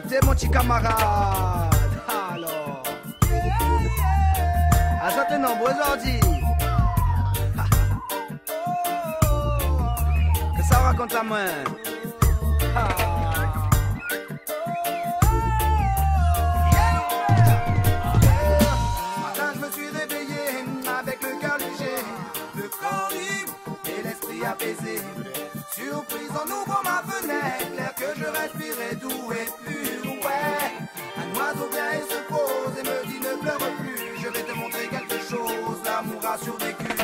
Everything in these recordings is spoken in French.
C'est mon petit camarade. Alors. À certains nombreux aujourd'hui. Que ça raconte la main. Matin, je me suis réveillé avec le cœur léger, le corps libre et l'esprit apaisé. Surprise en ouvrant ma fenêtre, l'air que je respirais doux et pur, ouais. Un oiseau vient et se pose et me dit ne pleure plus, je vais te montrer quelque chose, l'amour a survécu.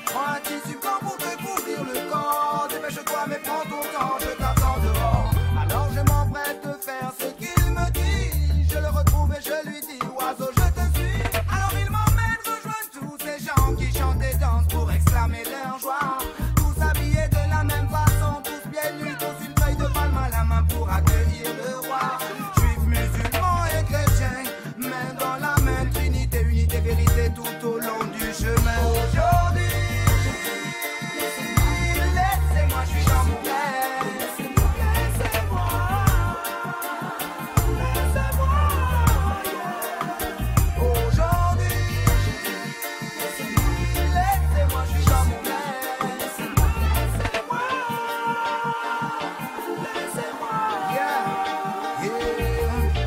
Prends un tissu blanc pour te couvrir le corps, dépêche-toi mais prends ton temps, je t'attends dehors. Alors je m'empresse de faire ce qu'il me dit, je le retrouve et je lui dis oiseau je te suis. Alors il m'emmène rejoindre tous ces gens qui chantent et dansent pour exclamer leur joie. Tous habillés de la même façon, tous pieds nus, tous une feuille de palme à la main pour accueillir le roi. Juifs, musulmans et chrétiens, main dans la main, trinité, unité, vérité tout au long du chemin. Aujourd'hui, laissez-moi, je suis dans mon rêve. Laissez-moi, aujourd'hui, laissez-moi, je suis dans mon rêve.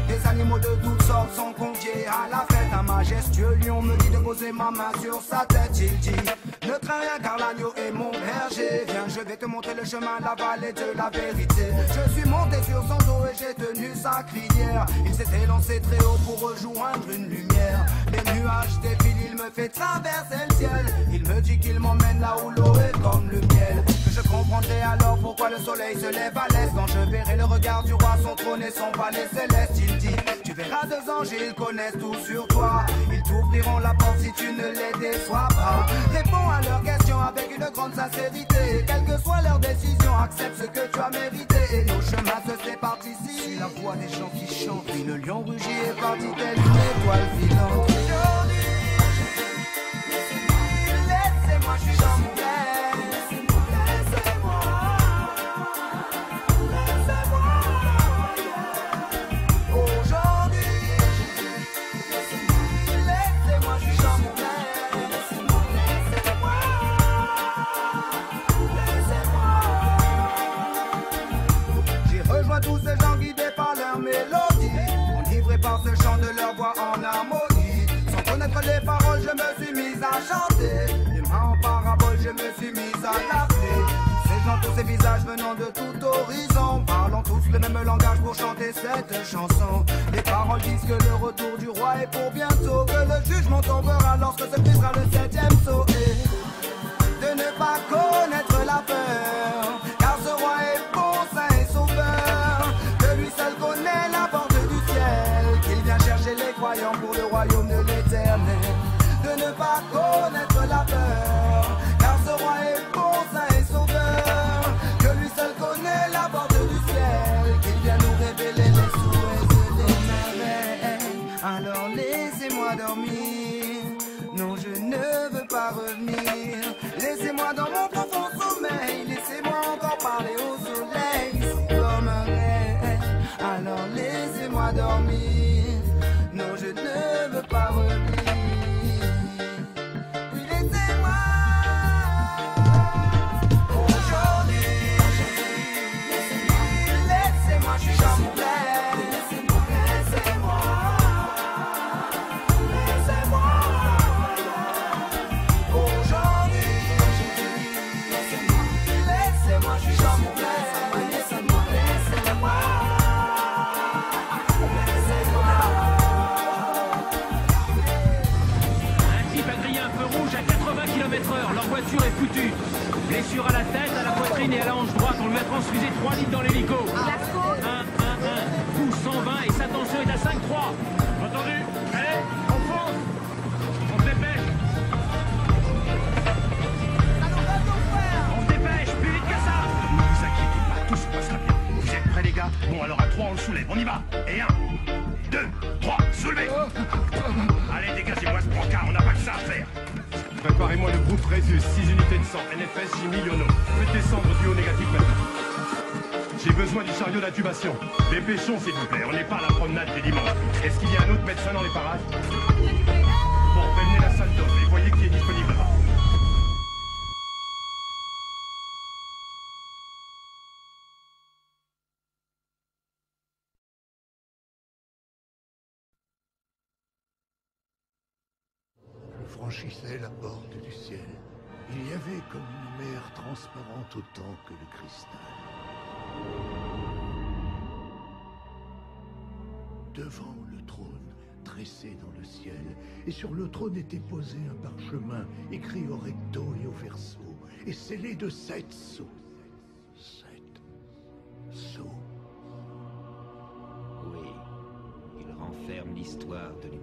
Des animaux de toutes sortes sont conviés à la fête. Un majestueux lion me dit de poser ma main sur sa tête. Il dit ne crains rien car l'agneau est mon berger. Viens, je vais te montrer le chemin, la vallée de la vérité. Je suis monté sur son dos et j'ai tenu sa crinière. Il s'était lancé très haut pour rejoindre une lumière. Les nuages défilent, il me fait traverser le ciel. Il me dit qu'il m'emmène là où l'eau est comme le miel. Que je comprendrai alors pourquoi le soleil se lève à l'est. Quand je verrai le regard du roi, son trône et son palais céleste. Il dit tu verras deux anges, ils connaissent tout sur toi. Ils t'ouvriront la porte si tu ne les déçois pas. Réponds à leurs questions avec une grande sincérité. Quelle que soit leur décision, accepte ce que tu as mérité. Et nos chemins se séparent ici. C'est la voix des gens qui chantent. Puis le lion rugit est parti telle une étoile filante. Aujourd'hui, laissez-moi, je suis dans mon rêve. Laissez-moi, aujourd'hui, laissez-moi, je suis dans mon rêve. J'ai rejoint tous ces gens guidés par leur mélodie, enivrés par ce chant de leur voix en harmonie. Sans connaître les paroles, je me suis mise à chanter. Les mains en parabole, je me suis mise à l'appeler. Ces gens, tous ces visages venant de tout horizon, parlant tous le même langage pour chanter cette chanson. Les paroles disent que le retour du roi est pour bientôt, que le jugement tombera lorsque se brisera le 7e sceau. Et de ne pas connaître la peur, car ce roi est bon, saint et sauveur. Que lui seul connaît la porte du ciel, qu'il vient chercher les croyants pour le royaume de l'éternel. De ne pas connaître la peur, car ce roi est bon, saint et sauveur. Que lui seul connaît la porte du ciel, qu'il vient nous révéler les souhaits et les merveilles. Alors laissez-moi dormir, non je ne veux pas revenir. Laissez-moi dans mon profond sommeil, laissez-moi encore parler au soleil. C'est comme un rêve, alors laissez-moi dormir, non je ne veux pas revenir. Oui, laissez-moi. Aujourd'hui, laissez-moi, je suis dans mon rêve. Laissez-moi, laissez-moi. Aujourd'hui, laissez-moi, je suis dans mon rêve. Laissez-moi, laissez-moi. Un type a grillé un feu rouge à 80 km/h. Leur voiture est foutue. Blessure à la tête, à la poitrine et à la hanche droite. On lui a transfusé 3 litres dans l'hélico. 1, 1, 1. Pouce 120 et sa tension est à 5,3. Entendu? Allez, on fonce. On se dépêche. On se dépêche, plus vite que ça. Ne vous inquiétez pas, tout se passera bien. Vous êtes prêts les gars? Bon alors à 3 on le soulève, on y va. Et 1, 2, 3, soulevez. Allez dégagez-moi ce brancard, on n'a pas que ça à faire. Préparez-moi le groupe Résus, 6 unités de sang, NFS, J. Millionneau. Faites descendre du haut négatif maintenant. J'ai besoin du chariot d'intubation. Dépêchons, s'il vous plaît. On n'est pas à la promenade du dimanche. Est-ce qu'il y a un autre médecin dans les parages? Bon, prévenez la salle d'homme et voyez qui est disponible là-bas. Je franchissais la porte du ciel. Il y avait comme une mer transparente autant que le cristal. Devant le trône, tressé dans le ciel, et sur le trône était posé un parchemin écrit au recto et au verso, et scellé de 7 sceaux. 7 sceaux. Oui, il renferme l'histoire de